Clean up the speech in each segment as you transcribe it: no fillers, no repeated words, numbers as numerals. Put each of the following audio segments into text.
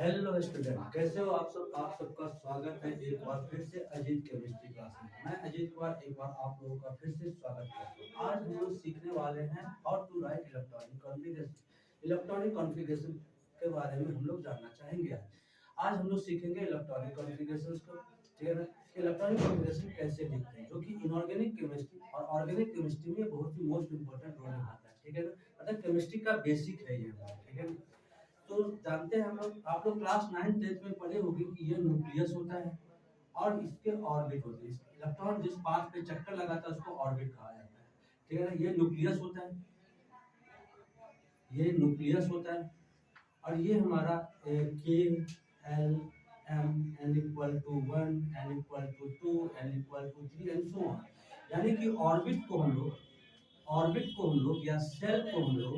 Hello student, कैसे हो आप सब। आप सबका स्वागत है एक बार फिर से अजीत केमिस्ट्री क्लास में। मैं अजीत कुमार एक बार आप लोगों का फिर से स्वागत करता हूँ। आज हम लोग सीखने वाले हैं how to write electronic configuration. Electronic configuration के बारे में हम लोग जानना चाहेंगे। आज हम लोग सीखेंगे इलेक्ट्रॉनिक कॉन्फ़िगरेशन को, ठीक है ना। इलेक्ट्रॉनिक कॉन्फ़िगरेशन कैसे लिखते हैं, जो कि इनऑर्गेनिक केमिस्ट्री और ऑर्गेनिक केमिस्ट्री में बहुत ही मोस्ट इंपॉर्टेंट रोल निभाता है, ठीक है ना। मतलब केमिस्ट्री का बेसिक है ये, ठीक है ना। तो जानते हैं हम लोग, आप लोग क्लास 9 10 में पढ़े होंगे कि ये न्यूक्लियस होता है और इसके ऑर्बिट होते हैं। इलेक्ट्रॉन जिस पाथ पे चक्कर लगाता है उसको ऑर्बिट कहा जाता है, ठीक है ना। ये न्यूक्लियस होता है, ये न्यूक्लियस होता है। और ये हमारा K L M N equal to 1 N equal to 2 N equal to 3 and so on. यानी कि ऑर्बिट को हम लोग या सेल को हम लोग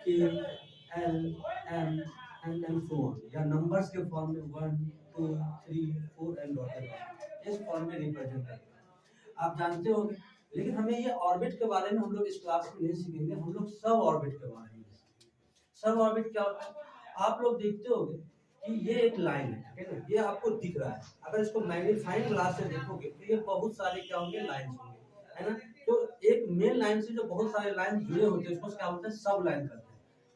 K L M and so on या नंबर्स के फॉर्म में 1 2 3 4 एंड डॉटेड इस फॉर्म में रिप्रेजेंट करते हैं, आप जानते होंगे। लेकिन हमें ये ऑर्बिट के बारे में हम लोग इस क्लास में नहीं सीखेंगे, हम लोग सब ऑर्बिट के बारे में सीखेंगे। सब ऑर्बिट क्या होता है, आप लोग देखते होंगे कि ये एक लाइन है, ठीक है ना। ये आपको दिख रहा है, अगर इसको मैग्नीफाइंग ग्लास से देखोगे तो ये बहुत सारे क्या होंगे, लाइंस होंगे, है ना। तो एक मेन लाइन से जो बहुत सारे लाइन जुड़े होते हैं उसको क्या बोलते हैं, सब लाइन करते हैं।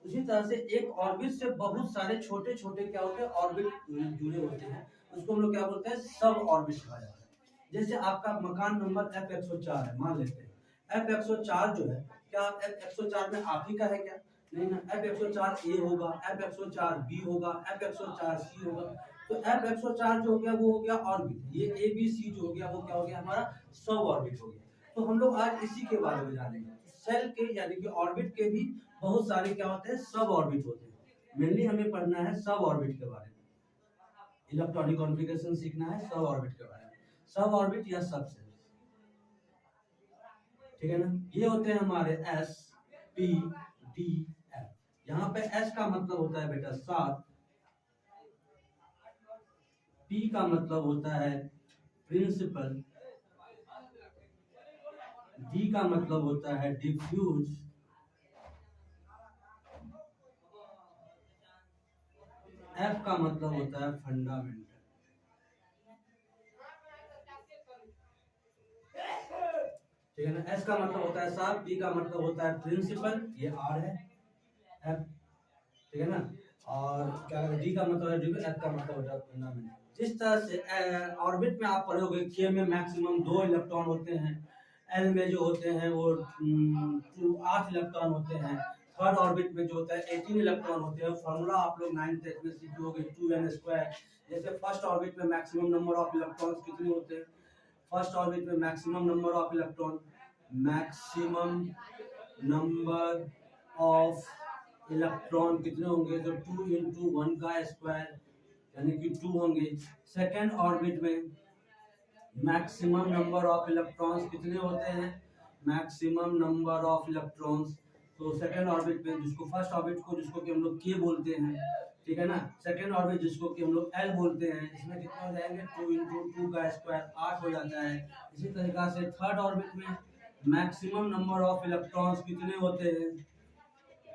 उसी तरह से एक ऑर्बिट से बहुत सारे छोटे छोटे क्या होते हैं, ऑर्बिट जुड़े होते हैं, उसको हम लोग क्या बोलते हैं, सब ऑर्बिट कहा जाता है। जैसे आपका मकान नंबर F104 है, मान लेते हैं F104 जो है, क्या F104 में आप ही का है क्या, नहीं ना। F104 A होगा, F104 B होगा, F104 C होगा। तो F104 जो हो गया वो हो गया ऑर्बिट, ये ABC जो हो गया वो क्या हो गया, हमारा सब ऑर्बिट हो गया। तो हम लोग आज इसी के बारे में जानेंगे, सेल के यानी कि ऑर्बिट के भी बहुत सारे क्या होते हैं, सब ऑर्बिट होते हैं। मेनली हमें पढ़ना है सब ऑर्बिट के बारे में, इलेक्ट्रॉनिक कॉन्फ़िगरेशन सीखना है सब ऑर्बिट के बारे में, सब ऑर्बिट या सब सेल, ठीक है ना। ये होते हैं हमारे S P D F। यहाँ पे S का मतलब होता है बेटा सात, P का मतलब होता है प्रिंसिपल, D का मतलब होता है डिफ्यूज, F का मतलब होता है फंडामेंटल, ठीक है ना। S का मतलब होता है सात, P का मतलब होता है प्रिंसिपल, ये R है, F, ठीक है ना। और क्या कहते हैं, D का मतलब है डिफ्यूज, F का मतलब होता है फंडामेंटल। जिस तरह से ऑर्बिट में आप पढ़ोगे K में मैक्सिमम 2 इलेक्ट्रॉन होते हैं, L में जो होते हैं वो 8 इलेक्ट्रॉन होते हैं, थर्ड ऑर्बिट में जो होता है 18 इलेक्ट्रॉन होते हैं। फॉर्मूला आप लोग 9th 10th में सीखोगे 2n²। जैसे फर्स्ट ऑर्बिट में मैक्सिमम नंबर ऑफ इलेक्ट्रॉन्स कितने होते हैं, फर्स्ट ऑर्बिट में maximum number of electron, maximum number of electron कितने होंगे, तो 2 × 1 का स्क्वायर यानी कि 2 होंगे। सेकेंड ऑर्बिट में मैक्सिमम नंबर ऑफ इलेक्ट्रॉन्स कितने होते हैं, मैक्सिमम नंबर ऑफ इलेक्ट्रॉन्स। तो सेकेंड ऑर्बिट में जिसको फर्स्ट ऑर्बिट को जिसको कि हम लोग के बोलते हैं, ठीक है ना, सेकेंड ऑर्बिट जिसको कि हम लोग एल बोलते हैं, इसमें कितना हो जाएंगे 2 × 2 का स्क्वायर 8 हो जाता है। इसी तरीका से थर्ड ऑर्बिट में मैक्सिमम नंबर ऑफ इलेक्ट्रॉन्स कितने होते हैं,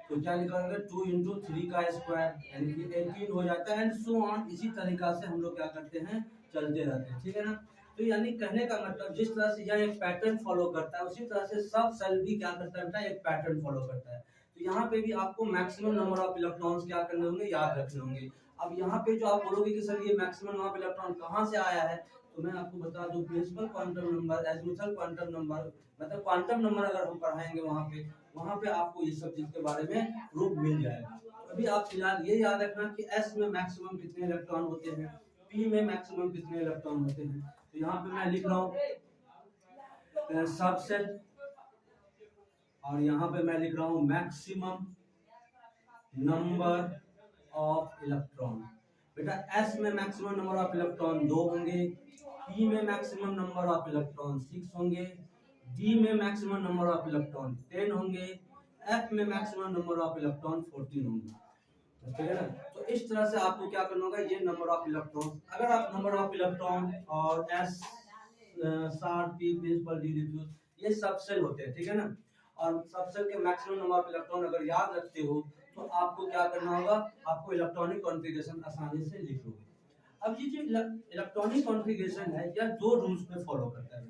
तो क्या निकालेंगे 2 × 3 का स्क्वायर यानी कि 18 हो जाता है, एंड सो ऑन। इसी तरीका से हम लोग क्या करते हैं, चलते रहते हैं, ठीक है ना। तो यानी कहने का मतलब जिस तरह से यह एक पैटर्न फॉलो करता है उसी तरह से सब सेल भी क्या करता है, एक पैटर्न फॉलो करता है। तो यहाँ पे भी आपको मैक्सिमम नंबर ऑफ इलेक्ट्रॉन्स क्या करने होंगे, याद रखने होंगे। अब यहाँ पे जो आप बोलोगे कि सर ये मैक्सिमम नंबर ऑफ इलेक्ट्रॉन कहाँ से आया है, तो मैं आपको बता दूं principal quantum number, azimuthal quantum number, मतलब क्वांटम नंबर अगर हम पढ़ाएंगे वहाँ पे आपको ये सब चीज के बारे में प्रूफ मिल जाएगा। अभी आप फिलहाल ये याद रखना कि S में मैक्सिमम कितने इलेक्ट्रॉन होते हैं, P में मैक्सिमम कितने इलेक्ट्रॉन होते हैं। तो यहाँ पे मैं लिख रहा हूँ सब सेल, और यहाँ पे मैं लिख रहा हूँ मैक्सिमम नंबर ऑफ इलेक्ट्रॉन। बेटा S में मैक्सिमम नंबर ऑफ इलेक्ट्रॉन 2 होंगे, P में मैक्सिमम नंबर ऑफ इलेक्ट्रॉन 6 होंगे, D में मैक्सिमम नंबर ऑफ इलेक्ट्रॉन 10 होंगे, F में मैक्सिमम नंबर ऑफ इलेक्ट्रॉन 14 होंगे, ठीक है ना। तो इस तरह से आपको क्या करना होगा, ये नंबर ऑफ इलेक्ट्रॉन, अगर आप नंबर ऑफ इलेक्ट्रॉन और S सार P प्रिंसिपल D डिफ्यूज ये सब सेल होते हैं, ठीक है ना। और सब सेल के मैक्सिमम नंबर ऑफ इलेक्ट्रॉन अगर याद रखते हो तो आपको क्या करना होगा, आपको इलेक्ट्रॉनिक कॉन्फ़िगरेशन आसानी से लिख लोगे। अब ये जो इलेक्ट्रॉनिक कॉन्फ़िगरेशन है यह दो रूल्स पे फॉलो करता है।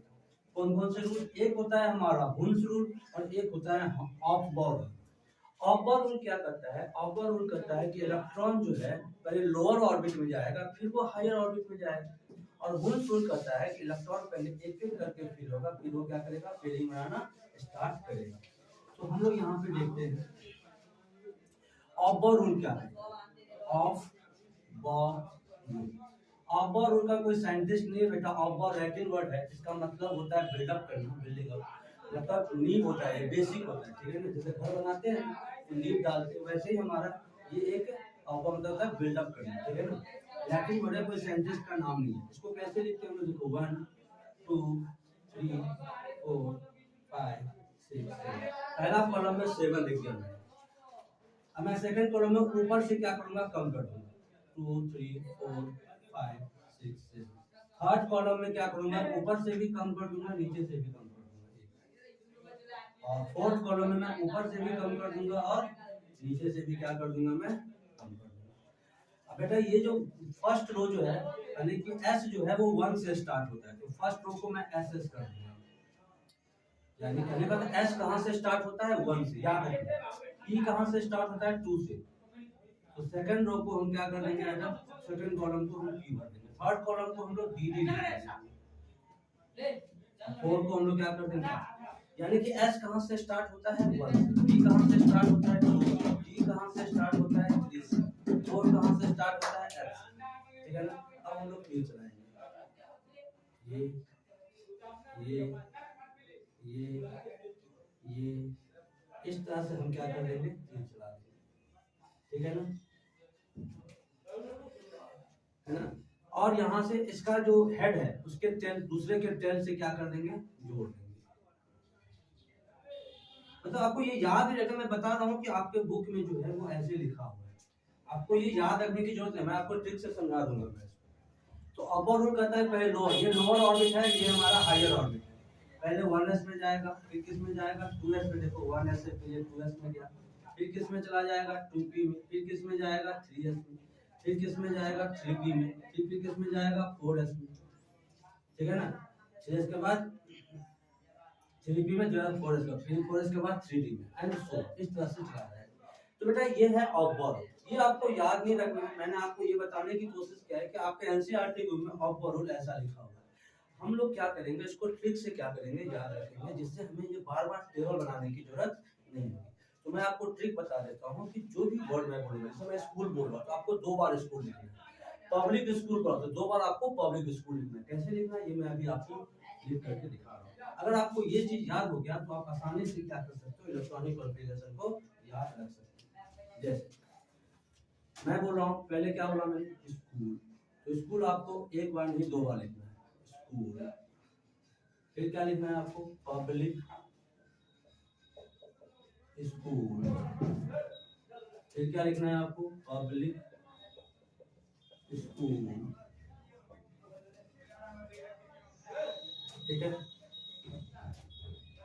कौन कौन से रूल? एक होता है हमारा हुन्स रूल और एक होता है ऑफ बॉर रूल। ऑफ बॉर रूल क्या करता है? ऑफ बॉर रूल कहता है कि इलेक्ट्रॉन जो है पहले लोअर ऑर्बिट में जाएगा फिर वो हायर ऑर्बिट में जाएगा, और हुन्स रूल कहता है कि इलेक्ट्रॉन पहले एक एक करके फिर होगा, फिर वो क्या करेगा, पेयरिंग बनाना स्टार्ट करेगा। तो हम लोग यहाँ पे देखते हैं ऑफ बॉर रूल क्या है। ऑफ बॉर रूल, ऑफ बॉर रूल का कोई साइंटिस्ट नहीं है बेटा। ऑफ बॉर लैटिन वर्ड है, इसका मतलब होता है बिल्डअप करना, बिल्डिंग अप, मतलब नींव होता है, बेसिक होता है, ठीक है ना। जैसे घर बनाते हैं तो नींव डालते हैं, वैसे ही हमारा ये एक ऑफ बॉर मतलब है बिल्डअप करना, ठीक है ना। लैटिन वर्ड है, कोई साइंटिस्ट का नाम नहीं है। इसको कैसे लिखते हैं हम लोग? देखो 1 2 3 4 5 6 7, पहला कॉलम में 7 लिख दिया मैंने। अब मैं सेकंड कॉलम में ऊपर से क्या करूंगा, कम कर दूंगा, 2 3 4 5 6 7। थर्ड कॉलम में क्या करूंगा, ऊपर से भी कम कर दूंगा, नीचे से भी कम कर दूंगा। और फोर्थ कॉलम में मैं ऊपर से भी कम कर दूंगा और नीचे से भी क्या कर दूंगा, मैं कम कर दूंगा। अब बेटा ये जो फर्स्ट रो जो है, यानी कि एस जो है वो 1 से स्टार्ट होता है, तो फर्स्ट रो को मैं एस एस कर दूंगा। यानी कहने का एस कहां से स्टार्ट होता है, 1 से, याद रखना। ई कहां से स्टार्ट होता है, 2 से। तो सेकंड रो को हम क्या कर देंगे बेटा, सेकंड कॉलम को हम पी भर देंगे, थर्ड कॉलम को हम लोग डी डी लिख देंगे, फोर्थ को हम लोग क्या कर देंगे। यानी कि एस कहां से स्टार्ट होता है, 1 से, बी कहां से स्टार्ट होता है, 2 से, डी कहां से स्टार्ट होता है, 3 से, 4 कहां से स्टार्ट होता है, एफ से, ठीक है ना। अब हम लोग क्यू चलाएंगे, ये इस तरह से हम क्या कर देंगे, क्यू चला देंगे, ठीक है ना, है ना। और यहाँ से इसका जो हेड है उसके टेल, दूसरे के टेल से क्या कर देंगे, जोड़ देंगे। मतलब आपको ये याद ही रहता, मैं बता रहा हूँ कि आपके बुक में जो है वो ऐसे लिखा हुआ है, आपको ये याद रखने की जरूरत है, मैं आपको ट्रिक से समझा दूंगा मैं। तो अपर रूल कहता है पहले लोअर, ये लोअर ऑर्बिट है, ये हमारा हायर ऑर्बिट है। पहले 1s में जाएगा, फिर किस में जाएगा, 2s में। देखो 1s से पहले 2s में गया, फिर किस में चला जाएगा, 2p में, फिर किस में जाएगा, 3s में, फिर किस में जाएगा, 3p में, फिर किस में जाएगा, 4s में, ठीक है ना। 3s के बाद 3p में जाएगा, 4s का, फिर 4s के बाद 3d में, एंड सो इस तरह से चला जाएगा। तो बेटा ये है ऑफ बॉर, ये आपको याद नहीं रखना है, मैंने आपको ये बताने की कोशिश किया है कि आपके एनसीईआरटी बुक में ऑफ बॉर रूल ऐसा लिखा हुआ है। हम लोग क्या करेंगे, इसको ट्रिक से क्या करेंगे, याद रखेंगे, जिससे हमें ये बार बार टेबल बनाने की जरूरत नहीं होगी। तो मैं आपको ट्रिक बता देता हूँ कि जो भी वर्ड मैं बोलूंगा, जैसे मैं स्कूल बोल रहा हूँ तो आपको 2 बार स्कूल लिखना है, पब्लिक स्कूल पढ़ा तो 2 बार आपको पब्लिक स्कूल लिखना है। कैसे लिखना है ये मैं अभी आपको लिख करके दिखा रहा हूँ। अगर आपको ये चीज याद हो गया तो आप आसानी से क्या कर सकते हो, इलेक्ट्रॉनिक कॉन्फ़िगरेशन को याद रख सकते हो। जैसे मैं बोल रहा हूँ, पहले क्या बोला मैंने, स्कूल, तो स्कूल आपको एक बार नहीं 2 बार लिखना है, स्कूल। फिर क्या लिखना है आपको, पब्लिक स्कूल। फिर क्या लिखना है आपको, पब्लिक स्कूल, ठीक है।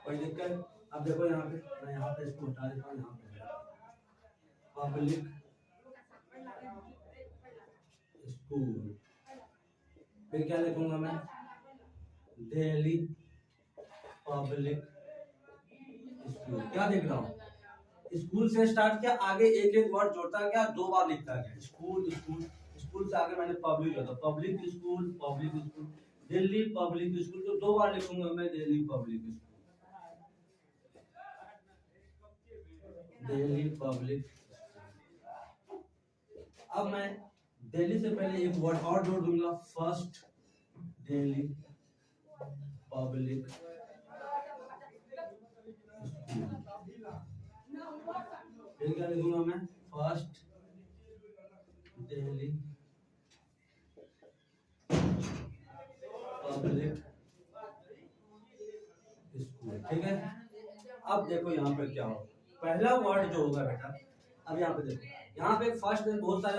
कोई दिक्कत? अब देखो यहाँ पे, मैं यहाँ पे इसको हटा देता हूँ, यहाँ पे पब्लिक स्कूल। फिर क्या लिखूंगा मैं, दिल्ली पब्लिक स्कूल। क्या देख रहा हूँ, स्कूल से स्टार्ट किया, आगे एक एक वर्ड जोड़ता गया, 2 बार लिखता गया, स्कूल स्कूल। स्कूल से आगे मैंने पब्लिक लिखा, public school, public school, Delhi public school, तो 2 बार लिखूंगा मैं, Delhi public school, Delhi public. अब मैं दिल्ली से पहले एक वर्ड और जोड़ दूंगा, फर्स्ट दिल्ली पब्लिक स्कूल। फिर क्या लिखूंगा मैं, फर्स्ट दिल्ली पब्लिक स्कूल, ठीक है। अब देखो यहाँ पर क्या हो, पहला वर्ड जो होगा बेटा, अब यहाँ पे देखो, यहाँ पे फर्स्ट बहुत सारे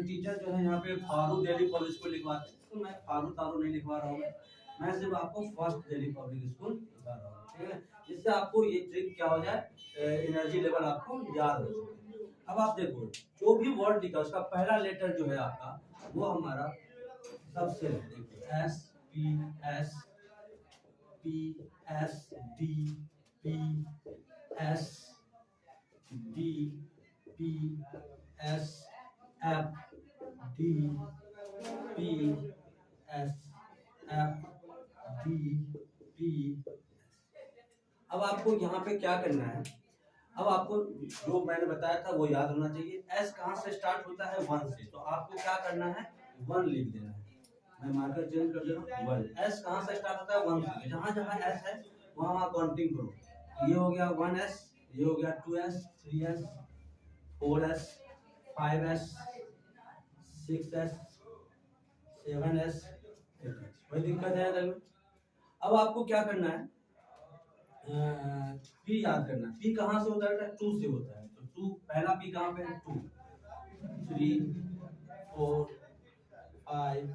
टीचर जो है यहाँ पे फारू दिल्ली पब्लिक स्कूल लिखवाते हैं, तो मैं फारू तारू नहीं लिखवा रहा हूँ, मैं सिर्फ आपको फर्स्ट दिल्ली पब्लिक स्कूल लिखवा रहा हूँ, ठीक है। जिससे आपको ये ट्रिक क्या हो जाए, एनर्जी लेवल आपको याद हो जाए। अब आप देखो जो भी वर्ड लिखा उसका पहला लेटर जो है आपका वो हमारा सबसे देखो S P S P S D P S D P S F D P S F D P. अब आपको यहाँ पे क्या करना है, अब आपको जो मैंने बताया था वो याद होना चाहिए। एस कहाँ से स्टार्ट होता है, वन से, तो आपको क्या करना है, वन लिख देना है। मैं मार्कर चेंज कर दे रहा हूँ, वन। एस कहाँ से स्टार्ट होता है, वन से, जहाँ जहाँ एस है वहाँ वहाँ काउंटिंग करो। ये हो गया 1s, ये हो गया 2s, 3s, 4s, 5s, 6s, 7s, 8s। कोई दिक्कत है अगर में? अब आपको क्या करना है, पी याद करना है। पी कहाँ से होता है, टू से होता है। तो टू पहला पी कहाँ पे है, 2, 3, 4, 5,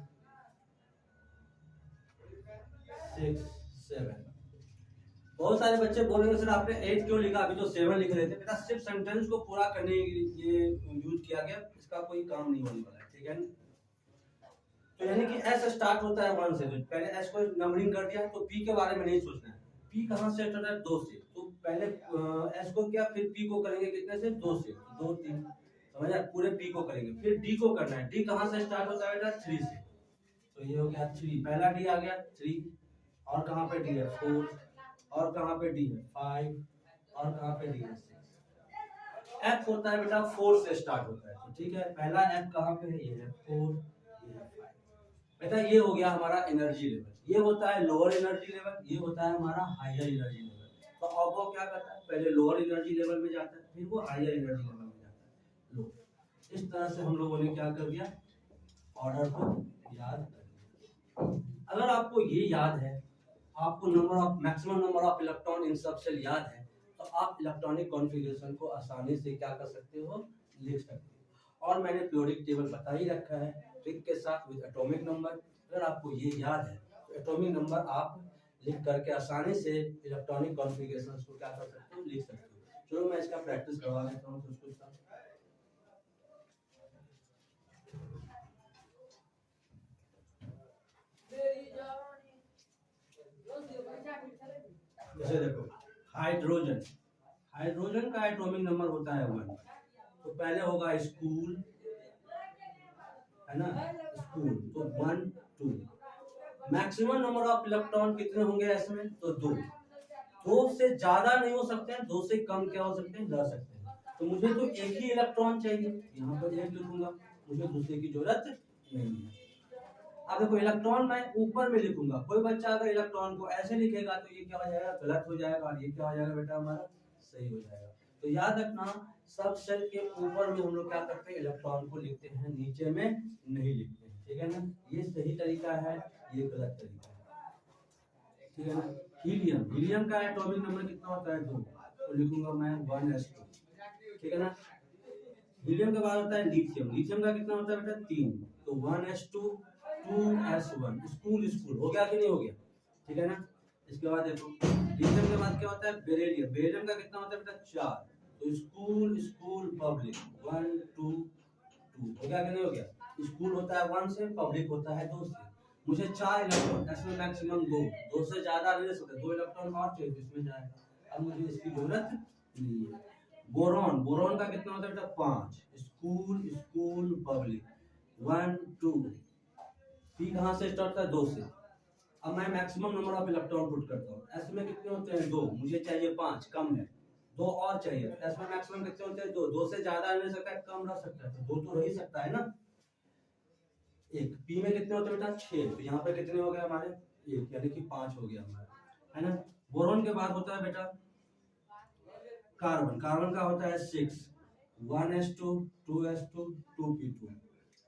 6, 7। बहुत सारे बच्चे बोलेंगे सर आपने 8 क्यों लिखा, अभी तो 7 लिख रहे थे। बेटा सिर्फ सेंटेंस को पूरा करने के लिए यूज किया गया, इसका कोई काम नहीं होने वाला है, ठीक है ना। तो यानी कि एस स्टार्ट होता है 1 से, तो पहले एस को नंबरिंग कर दिया, तो पी के बारे में नहीं सोचना है। पी कहाँ से स्टार्ट होता है, 2 से, तो पहले एस को किया, फिर पी को करेंगे कितने से, 2 से, 2 3, समझ आया, पूरे पी को करेंगे। फिर डी को करना है, डी कहाँ से स्टार्ट होता है बेटा, 3 से, तो ये हो गया 3, पहला डी आ गया 3, और कहाँ पे डी है 4, और कहाँ पे डी है 5, और कहाँ पे डी है 6। एफ होता है बेटा 4 से स्टार्ट होता है, तो ठीक है, पहला एफ कहाँ पे है, ये है 4, ये है 5। बेटा ये हो गया हमारा एनर्जी लेवल। ये होता है लोअर एनर्जी लेवल, ये होता है हमारा हायर एनर्जी लेवल। तो अब वो क्या करता है, पहले लोअर एनर्जी लेवल में जाता है, फिर वो हायर एनर्जी लेवल में जाता है। लो, इस तरह से हम लोगों ने क्या कर दिया, ऑर्डर को याद कर दिया। अगर आपको ये याद है, आपको number of maximum number of electron in subshell याद है, तो आप इलेक्ट्रॉनिक कॉन्फ़िगरेशन को आसानी से क्या कर सकते हो, लिख सकते हो। और मैंने पीरियोडिक टेबल बता ही रखा है ट्रिक के साथ विद एटॉमिक नंबर। अगर आपको ये याद है तो एटॉमिक नंबर आप लिख करके आसानी से इलेक्ट्रॉनिक कॉन्फ़िगरेशन को क्या कर सकते हो, लिख सकते हो। चलो मैं इसका प्रैक्टिस करवा लेता हूँ कुछ कुछ। जैसे देखो हाइड्रोजन, हाइड्रोजन का एटॉमिक नंबर होता है 1। तो पहले होगा स्कूल, है ना, स्कूल, तो 1 2। मैक्सिमम नंबर ऑफ इलेक्ट्रॉन कितने होंगे इसमें, तो 2। 2 से ज्यादा नहीं हो सकते हैं, 2 से कम क्या हो सकते हैं, रह सकते हैं। तो मुझे तो एक ही इलेक्ट्रॉन चाहिए, यहाँ पर एक लिखूंगा, मुझे दूसरे की जरूरत नहीं है। अब देखो इलेक्ट्रॉन मैं ऊपर में लिखूंगा, कोई बच्चा अगर इलेक्ट्रॉन को ऐसे लिखेगा तो ये क्या हो जाएगा, गलत हो जाएगा, और ये क्या हो जाएगा बेटा हमारा, सही हो जाएगा। तो याद रखना सब सेल के ऊपर में हम लोग क्या करते हैं, इलेक्ट्रॉन को लिखते हैं, नीचे में नहीं लिखते हैं, ठीक है ना। ये सही तरीका है, ये गलत तरीका है, ठीक है ना। हीलियम, हीलियम का एटॉमिक नंबर कितना होता है, 2, तो लिखूंगा मैं 1s2, ठीक है ना। हीलियम के बाद होता है लिथियम, लिथियम का कितना होता है बेटा, 3, तो 1s2 2s1। स्कूल, स्कूल हो गया कि नहीं हो गया, ठीक है ना। इसके बाद देखो लिथियम के बाद क्या होता है, बेरिलियम, बेरिलियम का कितना होता है बेटा, 4, तो स्कूल, स्कूल, पब्लिक 1 2 2 हो गया कि नहीं हो गया। स्कूल होता है 1 से, पब्लिक होता है 2 से। मुझे 4 इलेक्ट्रॉन, इसमें मैक्सिमम 2 से ज्यादा नहीं ले सकते, 2 इलेक्ट्रॉन और चाहिए इसमें जाएगा। अब मुझे इसकी जरूरत नहीं है। बोरॉन, बोरॉन का कितना होता है बेटा, 5, स्कूल, स्कूल, पब्लिक 1 2। पी कहाँ से स्टार्ट था, 2 से। अब मैं maximum number of electron put करता हूँ, एस में कितने होते हैं, 2, मुझे चाहिए 5, कम है, 2 और चाहिए। एस में मैक्सिमम कितने होते हैं, 2, 2 से ज्यादा नहीं सकता है, कम रह सकता है, तो 2 तो रह ही सकता है ना। एक पी में कितने होते हैं बेटा, 6, तो यहाँ पे कितने हो गए हमारे, 1, यानी कि 5 हो गया हमारा, है ना। बोरॉन के बाद होता है बेटा कार्बन, कार्बन का होता है 6, 1s2 2s2 2p2।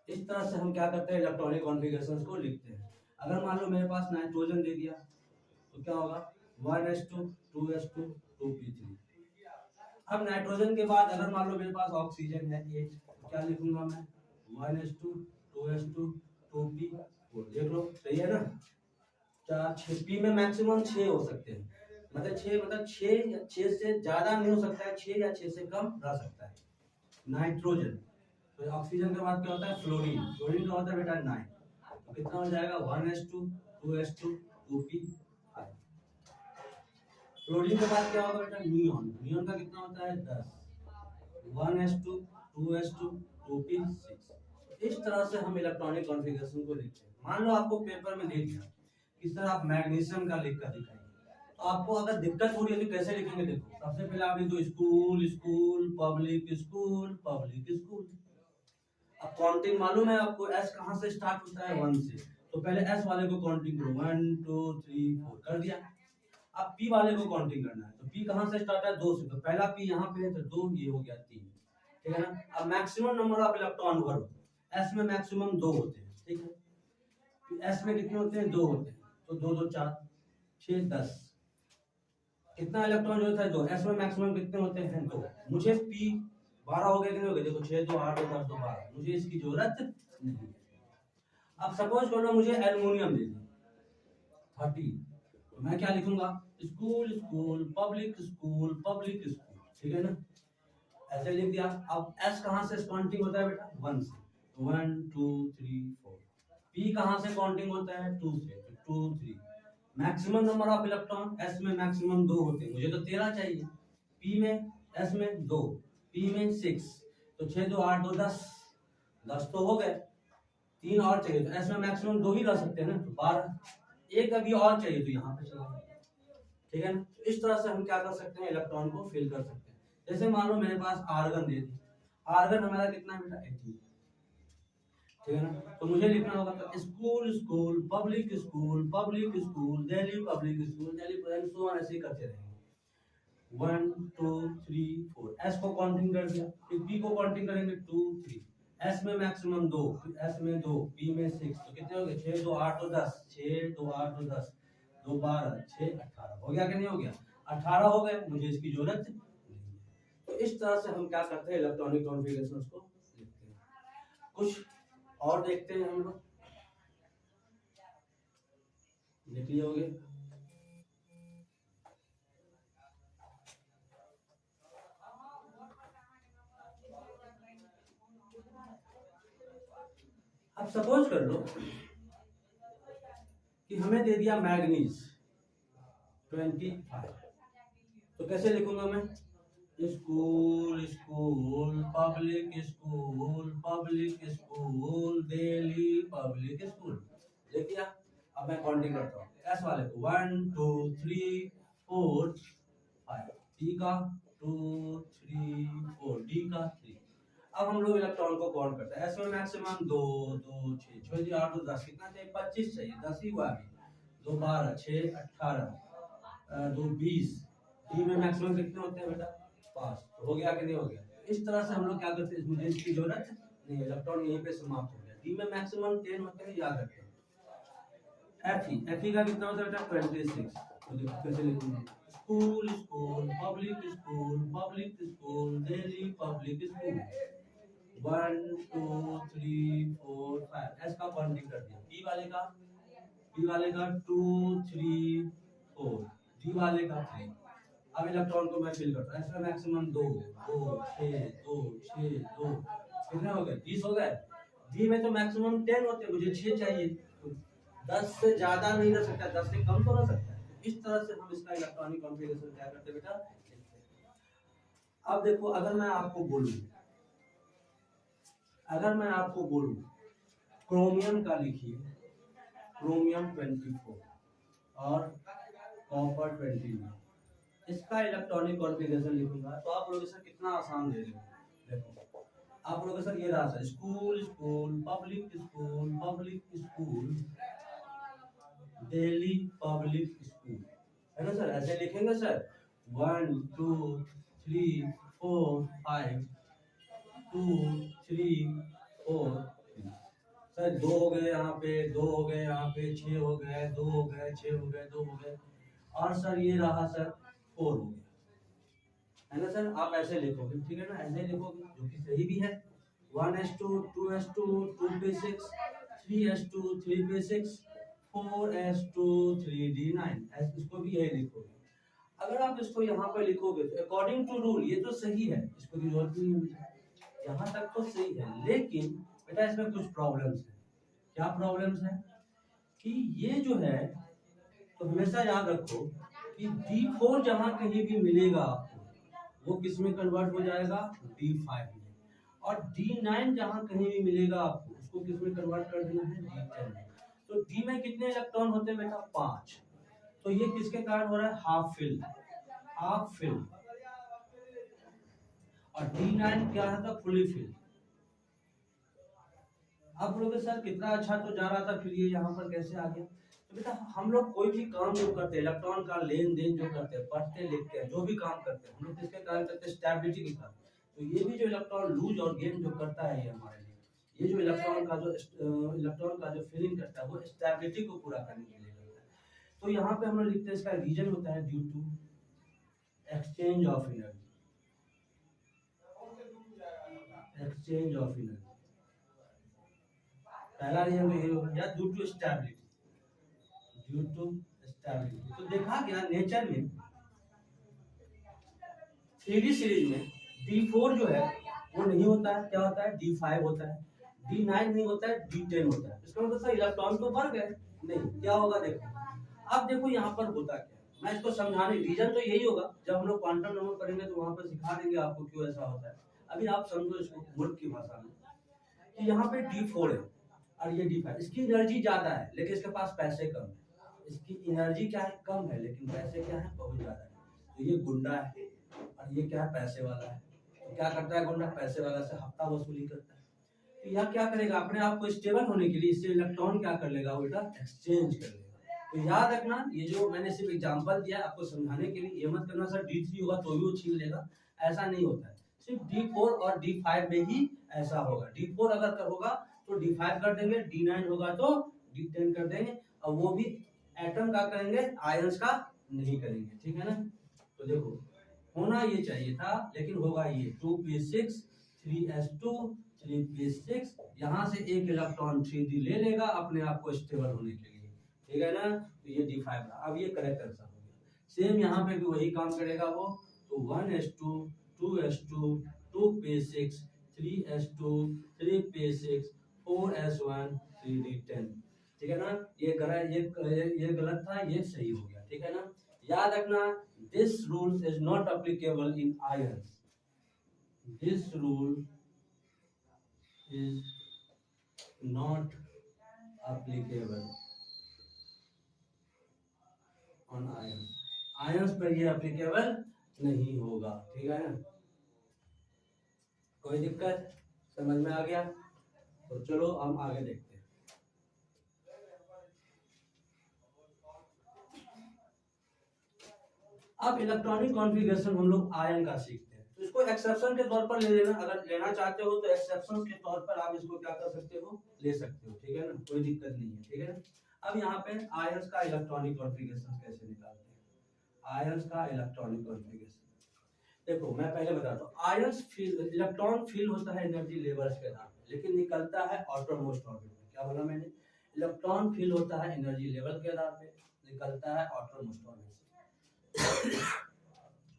इस तरह से हम क्या करते हैं, इलेक्ट्रॉनिक कॉन्फ़िगरेशंस को लिखते हैं। अगर मान लो मेरे पास नाइट्रोजन दे दिया तो क्या होगा, 1s2 2s2 2p3। अब नाइट्रोजन के बाद अगर मान लो मेरे पास ऑक्सीजन है 8, तो क्या लिखूंगा मैं, 1s2 2s2 2p4। देख लो सही है ना, 4 6, पी में मैक्सिमम 6 हो सकते हैं, मतलब 6 मतलब 6 या 6 से ज्यादा नहीं हो सकता है, 6 या 6 से कम रह सकता है। नाइट्रोजन, तो ऑक्सीजन के बाद क्या होता है फ्लोरीन, फ्लोरीन का होता है बेटा 9, तो कितना हो जाएगा 1s2 2s2 2p। क्लोरीन के बाद क्या होगा बेटा नियॉन, नियॉन का कितना होता है 10, 1s2 2s2 2p6। इस तरह से हम इलेक्ट्रॉनिक कॉन्फ़िगरेशन को लिखते हैं। मान लो आपको पेपर में दे दिया कि सर आप मैग्नीशियम का लिख कर दिखाइए, तो आपको अगर दिक्कत हो रही है तो कैसे लिखेंगे? देखो सबसे पहले आप लिख दो school school public school public school. अब काउंटिंग मालूम है आपको, एस कहाँ से स्टार्ट होता है 1 से, तो पहले एस वाले को काउंटिंग करो 1 2 3 4 कर दिया। अब पी वाले को काउंटिंग करना है, तो पी कहाँ से स्टार्ट है 2 से, तो पहला पी यहाँ पे है तो 2, ये हो गया 3, ठीक है ना। अब मैक्सिमम नंबर ऑफ इलेक्ट्रॉन भरो, एस में मैक्सिमम 2 होते हैं, ठीक है। एस में कितने होते हैं 2 होते हैं, तो 2 2 4 6 10, कितना इलेक्ट्रॉन जो था 2, एस में मैक्सिमम कितने होते हैं 2। मुझे पी 12 हो गए कि नहीं हो गए, देखो 6 2 8 2 10 2 12, मुझे इसकी जरूरत नहीं। अब सपोज करो मुझे एल्युमिनियम दे दी 30, तो मैं क्या लिखूंगा school school public school public school, ठीक है ना, ऐसे लिख दिया। अब एस कहाँ से काउंटिंग होता है बेटा 1 से, तो 1 2 3 4। पी कहाँ से काउंटिंग होता है 2 से, तो 2 3। Maximum number of electron S में मैक्सिमम 2 होते हैं, मुझे तो 13 चाहिए, पी में एस में 2, पी में 6, तो 6 2 8 2 10, 10 तो हो गए, 3 और चाहिए, तो एस में मैक्सिमम 2 ही रह सकते हैं ना, तो 12, एक अभी और चाहिए तो यहाँ पे चला, ठीक है ना। तो इस तरह से हम क्या कर सकते हैं इलेक्ट्रॉन को फिल कर सकते हैं। जैसे मान लो मेरे पास आर्गन दे दी, आर्गन हमारा कितना बेटा 18, ठीक है ना, तो मुझे लिखना होगा तो school school public school public school Delhi public school Delhi, so on ऐसे ही करते रहेंगे 1 2 3 4। एस को काउंटिंग कर दिया, फिर पी को काउंटिंग करेंगे 2 3, एस में मैक्सिमम 2, एस में 2, पी में 6, तो कितने हो गए 6 2 8 2 10, 6 2 8 2 10 2 12 6 18, हो गया कि नहीं हो गया, 18 हो गए, मुझे इसकी जरूरत नहीं है। तो इस तरह से हम क्या करते हैं इलेक्ट्रॉनिक कॉन्फ़िगरेशंस को लिखते हैं। कुछ और देखते हैं हम लोग, देख लिए होंगे। अब सपोज कर लो कि हमें दे दिया मैग्नीज 25, तो कैसे लिखूंगा मैं school school public school public school Delhi public school, लिख दिया। अब मैं काउंटिंग करता हूँ एस वाले को 1 2 3 4 5, टी का 2 3 4, डी का 3। अब हम लोग इलेक्ट्रॉन को काउंट करते हैं, एस में मैक्सिमम 2 2 6 6 8 2 10, कितना चाहिए 25 चाहिए, 10 ही हुआ अभी, 2 12 6 18 2 20। डी में मैक्सिमम कितने होते हैं बेटा 5, तो हो गया कि नहीं हो गया। इस तरह से हम लोग क्या करते हैं, मुझे इसकी जरूरत नहीं, इलेक्ट्रॉन यहीं पे समाप्त हो गया। डी में मैक्सिमम 10 होते हैं, याद रखें। एफ ई का कितना होता है बेटा 26, तो देखो कैसे लिखूंगा school school public school Delhi public school 1 2 3 4 5, S का काउंटिंग कर दिया। बी वाले का 2 3 4, डी वाले का 3। अब इलेक्ट्रॉन को मैं फिल करता हूँ, इसमें मैक्सिमम 2 2 6 2 6 2, कितने हो गए 20 हो गए। डी में तो मैक्सिमम 10 होते हैं, मुझे 6 चाहिए, तो 10 से ज्यादा नहीं रह सकता, 10 से कम तो रह सकता है। इस तरह से हम इसका इलेक्ट्रॉनिक कॉन्फ़िगरेशन क्या करते हैं बेटा। अब देखो अगर मैं आपको बोलूं क्रोमियम का लिखिए, क्रोमियम 24 और कॉपर 21, इसका इलेक्ट्रॉनिक कॉन्फ़िगरेशन लिखूंगा, तो आप लोग सर कितना आसान दे रहे हो। देखो आप लोग सर ये रहा sir school school public school Delhi public school, है ना सर, ऐसे लिखेंगे सर 1 2 3 4 5 2 3 4 सर 2 हो गए यहाँ पे, 2 हो गए यहाँ पे, 6 हो गए, 2 हो गए, 6 हो गए, 2 हो गए, और सर ये रहा सर 4 हो गया, है ना सर। आप ऐसे लिखोगे, ठीक है ना, ऐसे लिखोगे जो कि सही भी है। 1s2 2s2 2p6 3s2 3p6 4s2 3d9, इसको भी यही लिखोगे। अगर आप इसको यहाँ पर लिखोगे तो अकॉर्डिंग टू रूल ये तो सही है, इसको की जरूरत नहीं है, यहाँ तक तो सही है, लेकिन बेटा इसमें कुछ प्रॉब्लम्स है। क्या प्रॉब्लम्स है कि ये जो है, तो हमेशा याद रखो कि D4 जहां कहीं भी मिलेगा आपको वो किस में कन्वर्ट हो जाएगा, D5 में, और D9 जहां कहीं भी मिलेगा आपको उसको किस में कन्वर्ट कर देना है, D10 में। तो D में कितने इलेक्ट्रॉन होते हैं बेटा, 5। तो ये किसके कारण हो रहा है, हाफ फिल, हाफ फिल। और D9 क्या है, तो फुली फिल। आप बोलोगे सर कितना अच्छा तो जा रहा था, फिर ये यहाँ पर कैसे आ गया। तो बेटा हम लोग कोई भी काम जो करते हैं, इलेक्ट्रॉन का लेन देन जो करते हैं, पढ़ते लिखते हैं, जो भी काम करते हैं, हम लोग किसके कारण करते हैं, स्टेबिलिटी के कारण। तो ये भी जो इलेक्ट्रॉन लूज और गेन जो करता है ये हमारे लिए, ये जो इलेक्ट्रॉन का जो फिलिंग करता है वो स्टेबिलिटी को पूरा करने के लिए करता है। तो यहाँ पे हम लोग लिखते हैं इसका रीजन होता है due to exchange of energy, exchange of energy. पहला रीजन तो ये हो गया, due to stability, due to stability. तो देखा गया नेचर में 3D सीरीज में D4 जो है वो नहीं होता है, क्या होता है, D5 होता है, D9 नहीं होता है, D10 होता है। इसका मतलब इलेक्ट्रॉन तो बढ़ गए नहीं, क्या होगा देखो। अब देखो यहाँ पर होता क्या, मैं इसको समझाने, रीजन तो यही होगा, जब हम लोग क्वांटम नंबर पढ़ेंगे तो वहां पर सिखा देंगे आपको क्यों ऐसा होता है। अभी आप समझो इसको मूर्ख की भाषा में कि यहाँ पे D4 है और ये D5, इसकी एनर्जी ज्यादा है लेकिन इसके पास पैसे कम है। इसकी एनर्जी क्या है, कम है, लेकिन पैसे क्या है, बहुत ज्यादा है। तो ये गुंडा है और ये क्या है, पैसे वाला है। तो क्या करता है गुंडा, पैसे वाला से हफ्ता वसूली करता है। तो यह क्या करेगा, अपने आप को स्टेबल होने के लिए इससे इलेक्ट्रॉन क्या कर लेगा, उल्टा एक्सचेंज कर लेगा। तो याद रखना, ये जो मैंने सिर्फ एग्जांपल दिया आपको समझाने के लिए, ये मत करना सर D3 होगा तो भी वो छीन लेगा, ऐसा नहीं होता है। सिर्फ D4 और D5 में ही ऐसा होगा। D4 अगर होगा तो D5 कर देंगे, D9 होगा तो D10 कर देंगे, और वो भी एटम का करेंगे, आयंस का नहीं करेंगे, ठीक है ना। तो देखो होना ये चाहिए था, लेकिन होगा ये 2p6 3s2 3p6, यहाँ से एक इलेक्ट्रॉन 3d ले लेगा अपने आप को स्टेबल होने के लिए, ठीक है ना। तो ये D5 रहा, अब ये करेक्ट आंसर हो गया। सेम यहाँ पे भी वही काम करेगा वो, तो 1s2 2s2 2p6 3s2 3p6 4s1 3d10, ठीक है ना। ये गलत था, ये सही हो गया, ठीक है ना। याद रखना, this rule is not applicable in ions, this rule is not applicable on ions, ions पर ये एप्लीकेबल नहीं होगा, ठीक है ना। कोई दिक्कत, समझ में आ गया। तो चलो हम आगे देखते हैं। अब इलेक्ट्रॉनिक कॉन्फ़िगरेशन हम लोग आयन का सीखते हैं, तो इसको एक्सेप्शन के तौर पर ले लेना, अगर लेना चाहते हो तो एक्सेप्शन के तौर पर आप इसको क्या कर सकते हो, ले सकते हो, ठीक है ना, कोई दिक्कत नहीं है, ठीक है ना। अब यहाँ पे आयंस का इलेक्ट्रॉनिक कॉन्फ़िगरेशन कैसे निकालते हैं, आयंस का इलेक्ट्रॉनिक कॉन्फ़िगरेशन देखो मैं पहले बताता हूँ। आयंस फील, इलेक्ट्रॉन फील होता है एनर्जी लेवल्स के आधार पर, लेकिन निकलता है आउटरमोस्ट ऑर्बिट में। क्या बोला मैंने, इलेक्ट्रॉन फील होता है एनर्जी लेवल के आधार पे, निकलता है आउटरमोस्ट ऑर्बिट से।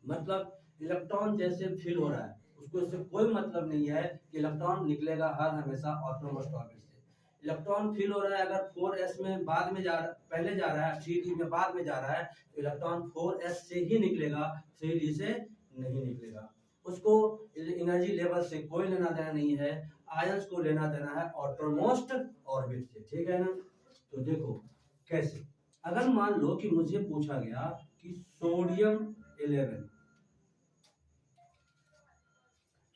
मतलब इलेक्ट्रॉन जैसे फील हो रहा है उसको इससे कोई मतलब नहीं है कि इलेक्ट्रॉन निकलेगा हर हमेशा आउटरमोस्ट ऑर्बिट से। इलेक्ट्रॉन फील हो रहा है, अगर 4s में बाद में जा पहले जा रहा है, 3d में बाद में जा रहा है, तो इलेक्ट्रॉन 4s से ही निकलेगा, 3d से नहीं निकलेगा। उसको एनर्जी लेवल से कोई लेना देना नहीं है, आयंस को लेना देना है आउटरमोस्ट ऑर्बिट से, ठीक है ना। तो देखो कैसे, अगर मान लो कि मुझे पूछा गया कि सोडियम 11,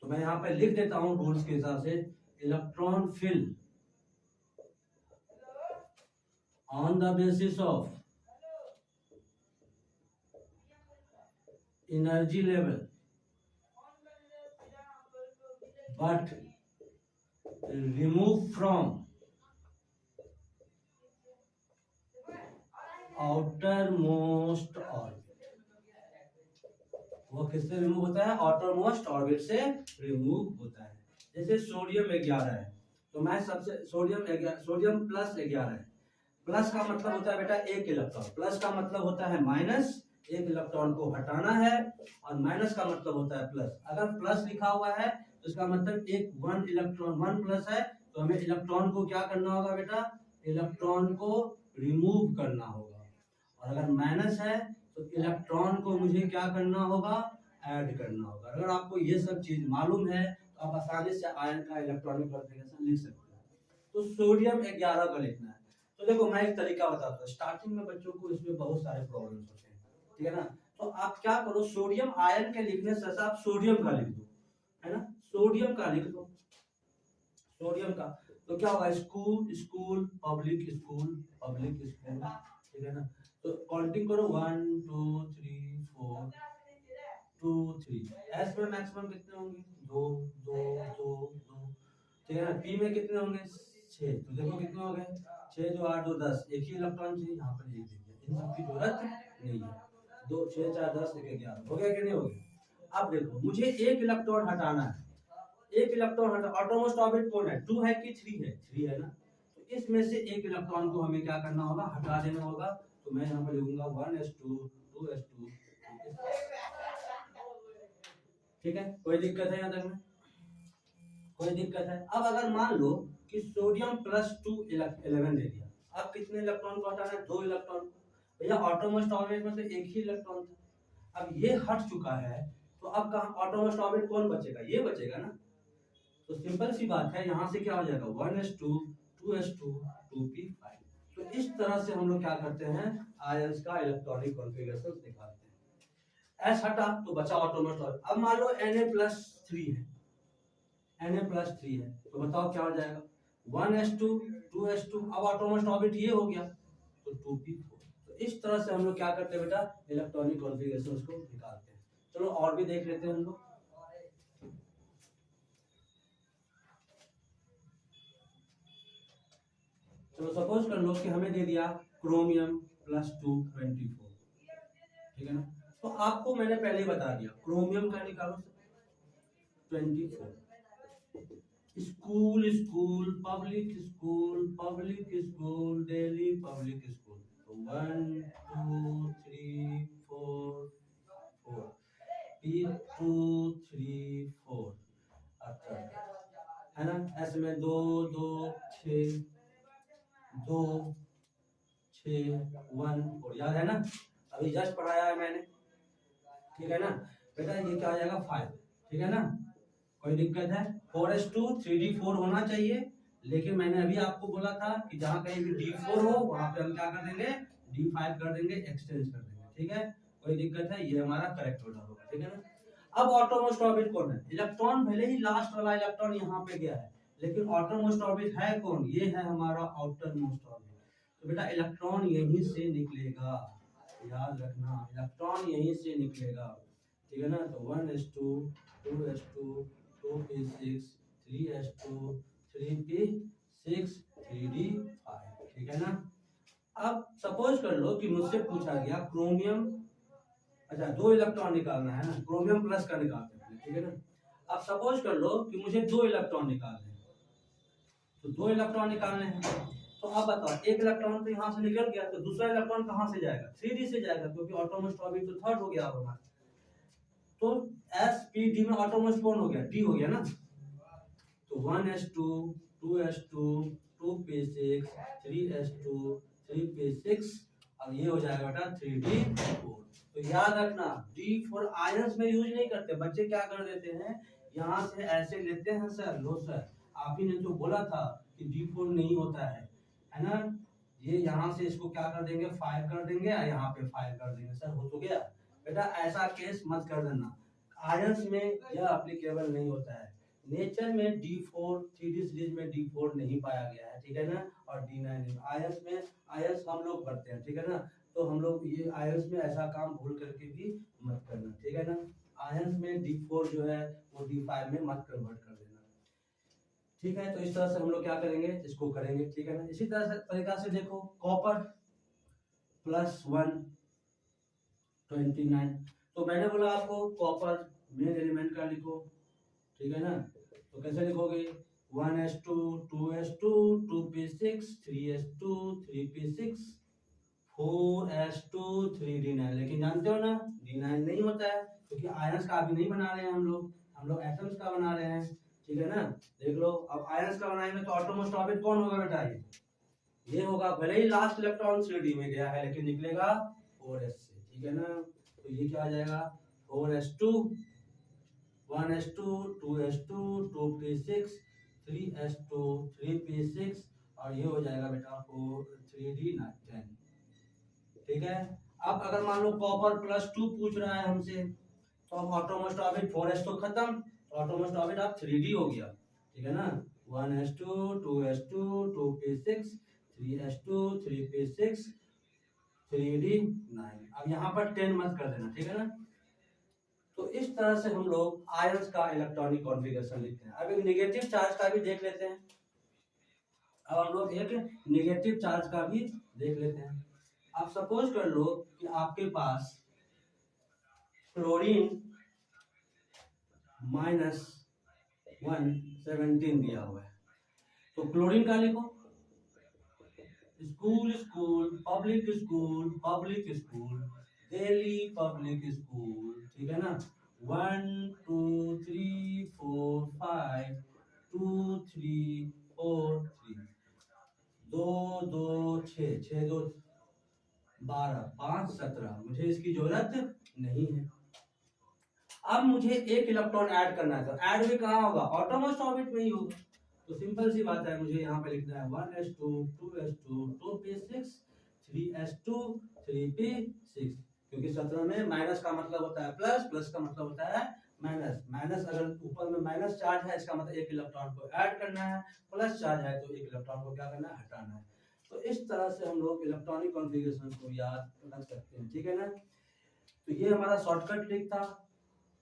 तो मैं यहां पे लिख देता हूं रूल्स के हिसाब से, electron fill on the basis of energy level but remove from outermost orbit। वो किससे रिमूव होता है, आउटरमोस्ट ऑर्बिट से रिमूव होता है। जैसे सोडियम 11 है, तो मैं सबसे सोडियम प्लस 11 है, प्लस का मतलब होता है बेटा एक इलेक्ट्रॉन, प्लस का मतलब होता है माइनस, एक इलेक्ट्रॉन को हटाना है, और माइनस का मतलब होता है प्लस। अगर प्लस लिखा हुआ है तो इसका मतलब एक वन इलेक्ट्रॉन, वन प्लस है, तो हमें इलेक्ट्रॉन को क्या करना होगा बेटा, इलेक्ट्रॉन को रिमूव करना होगा। और अगर माइनस है तो इलेक्ट्रॉन को मुझे क्या करना होगा, ऐड करना होगा। अगर आपको ये सब चीज मालूम है तो आप आसानी से आयन का इलेक्ट्रॉनिक कॉन्फ़िगरेशन लिख सकते हैं। तो सोडियम 11 का लिखना है। तो देखो मैं एक तरीका बताता हूँ, स्टार्टिंग में बच्चों को इसमें बहुत सारे प्रॉब्लम्स होते हैं, ठीक है ना। तो आप क्या करो, सोडियम आयन के लिखने से आप सोडियम का लिख दो, है ना, सोडियम का लिख दो, सोडियम का। तो क्या होगा, school school public school public school, ठीक है ना। तो काउंटिंग करो 1 2 3 4 2 3। एस में मैक्सिमम कितने होंगे, 2 2 2 2, ठीक है ना। पी में कितने होंगे, 6। तो देखो कितने हो गए, 6 2 8 2 10, एक ही इलेक्ट्रॉन चाहिए, यहाँ पर एक दे दिया, इन सब की जरूरत नहीं है। 2 6 4 10 1 11 हो गया कि नहीं हो गया। अब देखो मुझे एक इलेक्ट्रॉन हटाना है, एक इलेक्ट्रॉन हटा, ऑटोमोस्ट ऑर्बिट कौन है, 2 है कि 3 है, 3 है ना। तो इसमें से एक इलेक्ट्रॉन को हमें क्या करना होगा, हटा देना होगा। तो मैं यहाँ पर लिखूंगा 1s2 2s2, ठीक है। कोई दिक्कत है यहाँ तक में, कोई दिक्कत है। अब अगर मान लो कि सोडियम प्लस 2 11 दे दिया, अब कितने इलेक्ट्रॉन को हटाना है, 2 इलेक्ट्रॉन। भैया ऑटोमोस्ट ऑर्बिट में तो एक ही इलेक्ट्रॉन था, अब ये हट चुका है, तो अब कहाँ ऑटोमोस्ट ऑर्बिट कौन बचेगा, ये बचेगा ना। तो सिंपल सी बात है, यहाँ से क्या हो जाएगा 1s2 2s2 2p5। तो इस तरह से हम लोग क्या करते हैं, आयंस का इलेक्ट्रॉनिक कॉन्फ़िगरेशन निकालते हैं। एस हटा तो बचा ऑटोमोस्ट ऑर्बिट। अब मान लो Na+3 है, Na+3 है, तो बताओ क्या हो जाएगा, 1s2 2s2, अब ऑटोमोस्ट ऑर्बिट ये हो गया, तो 2p4। तो इस तरह से हम लोग क्या करते हैं बेटा, इलेक्ट्रॉनिक कॉन्फ़िगरेशन को निकालते हैं। चलो और भी देख लेते हैं हम लोग। चलो सपोज कर लो कि हमें दे दिया क्रोमियम +2 24, ठीक है ना। तो आपको मैंने पहले बता दिया, क्रोमियम का निकालो 24, school school public school public school Delhi public school. तो 1 2 3 4 4, फिर 2 3 4, अच्छा है ना। ऐसे में 2 2 6 2 6 1 4, याद है ना, अभी जस्ट पढ़ाया है मैंने, ठीक है ना बेटा। ये क्या आ जाएगा 5, ठीक है ना, कोई दिक्कत है। 4s2 3d4 होना चाहिए, लेकिन मैंने अभी आपको बोला था कि जहां कहीं भी d4 हो वहां पे हम क्या कर देंगे, d5 कर देंगे, एक्सचेंज कर देंगे, ठीक है, कोई दिक्कत है, ये हमारा करेक्ट ऑर्डर होगा, ठीक है ना। अब ऑटोमोस्ट ऑर्बिट कौन है, इलेक्ट्रॉन भले ही लास्ट वाला इलेक्ट्रॉन यहाँ पे गया है, लेकिन ऑटोमोस्ट ऑर्बिट है कौन, ये है हमारा आउटर मोस्ट ऑर्बिट। तो बेटा इलेक्ट्रॉन यहीं से निकलेगा, याद रखना, इलेक्ट्रॉन यहीं से निकलेगा, ठीक है ना। तो 1s2 2s2 2p6 3s2 3p6 3d5, ठीक है ना। अब सपोज कर लो कि मुझसे पूछा गया क्रोमियम, अच्छा 2 इलेक्ट्रॉन निकालना है ना, क्रोमियम प्लस का निकालते हैं, ठीक है ना। अब सपोज कर लो कि मुझे 2 इलेक्ट्रॉन निकालने हैं, तो 2 इलेक्ट्रॉन निकालने हैं, तो अब बताओ एक इलेक्ट्रॉन तो यहाँ से निकल गया, तो दूसरा इलेक्ट्रॉन कहाँ से जाएगा, 3d से जाएगा, क्योंकि ऑटोमोस्ट ऑर्बिट तो थर्ड हो गया अब हमारा। तो sp_d में ऑटोमोस्ट कौन हो गया, d हो गया ना। तो 1s2 2s2 2p6 3s2 3p6, अब ये हो जाएगा बेटा 3d4। तो याद रखना d4 आयंस में यूज नहीं करते बच्चे, क्या कर देते हैं यहाँ से ऐसे लेते हैं, सर लो सर आप ही ने तो बोला था कि d4 नहीं होता है ना। ये यहाँ से इसको क्या कर देंगे 5 कर देंगे, और यहाँ पे 5 कर देंगे, सर हो तो गया। बेटा ऐसा केस मत कर देना, आयंस में यह एप्लीकेबल नहीं होता है। नेचर में d4 3d सीरीज में d4 नहीं पाया गया है, ठीक है ना, और d9 आयंस में, आयंस हम लोग करते हैं, ठीक है ना। तो हम लोग ये आयंस में ऐसा काम भूल करके भी मत करना, ठीक है ना। आयंस में d4 जो है वो d5 में मत कन्वर्ट कर देना, ठीक है। तो इस तरह से हम लोग क्या करेंगे, इसको करेंगे, ठीक है ना। इसी तरह से तरीका से देखो, कॉपर +1 29, तो मैंने बोला आपको कॉपर मेन एलिमेंट का लिखो, ठीक है ना। तो कैसे लिखोगे 1s2 2s2 2p6 3s2 3p6 4s2 3d9, लेकिन जानते हो ना d9 नहीं होता है क्योंकि आयंस का अभी नहीं बना रहे हैं हम लोग एटम्स का बना रहे हैं, ठीक है ना। देख लो अब आयंस का बनाएंगे तो ऑटोमोस्ट ऑर्बिट कौन होगा बेटा, ये होगा। भले ही लास्ट इलेक्ट्रॉन 3d में गया है लेकिन निकलेगा 4s से, ठीक है ना। तो ये क्या आ जाएगा 4s2 1s2 2s2 2p6 3s2 3p6 और ये हो जाएगा बेटा 3d10, ठीक है। अब अगर मान लो कॉपर +2 पूछ रहा है हमसे तो अब ऑटोमोस्ट ऑर्बिट 4s तो खत्म, तो ऑटोमोस्ट ऑर्बिट अब 3d हो गया, ठीक है ना। 1s2 2s2 2p6 3s2 3p6 3d9। अब यहाँ पर 10 मत कर देना, ठीक है ना। तो इस तरह से हम लोग आयंस का इलेक्ट्रॉनिक कॉन्फ़िगरेशन लिखते हैं। अब एक नेगेटिव चार्ज का भी देख लेते हैं। अब हम लोग एक नेगेटिव चार्ज का भी देख लेते हैं। आप सपोज कर लो कि आपके पास क्लोरीन -117 दिया हुआ है, तो क्लोरीन का लिखो school school public school public school Delhi public school, ठीक है ना। 1 2 3 4 5 2 3 4 3 2 2 6 6 2 12 5 17, मुझे इसकी जरूरत नहीं है। अब मुझे एक इलेक्ट्रॉन ऐड करना है, तो ऐड भी कहाँ होगा, ऑटोमोस्ट ऑर्बिट में ही होगा। तो सिंपल सी बात है, मुझे यहाँ पे लिखना है 1s2 2s2 2p6 3s2 3p6, क्योंकि 17 में माइनस का मतलब होता है प्लस, प्लस का मतलब होता है माइनस, माइनस अगर ऊपर में माइनस चार्ज है इसका मतलब एक इलेक्ट्रॉन को ऐड करना है, प्लस चार्ज है तो एक इलेक्ट्रॉन को क्या करना है, हटाना है। तो इस तरह से हम लोग इलेक्ट्रॉनिक कॉन्फ़िगरेशन को याद रख सकते हैं, ठीक है ना। तो ये हमारा शॉर्टकट ट्रिक था।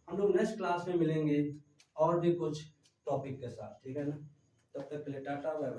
हम लोग नेक्स्ट क्लास में मिलेंगे और भी कुछ टॉपिक के साथ, ठीक है ना। तब तक के लिए टाटा बाय बाय।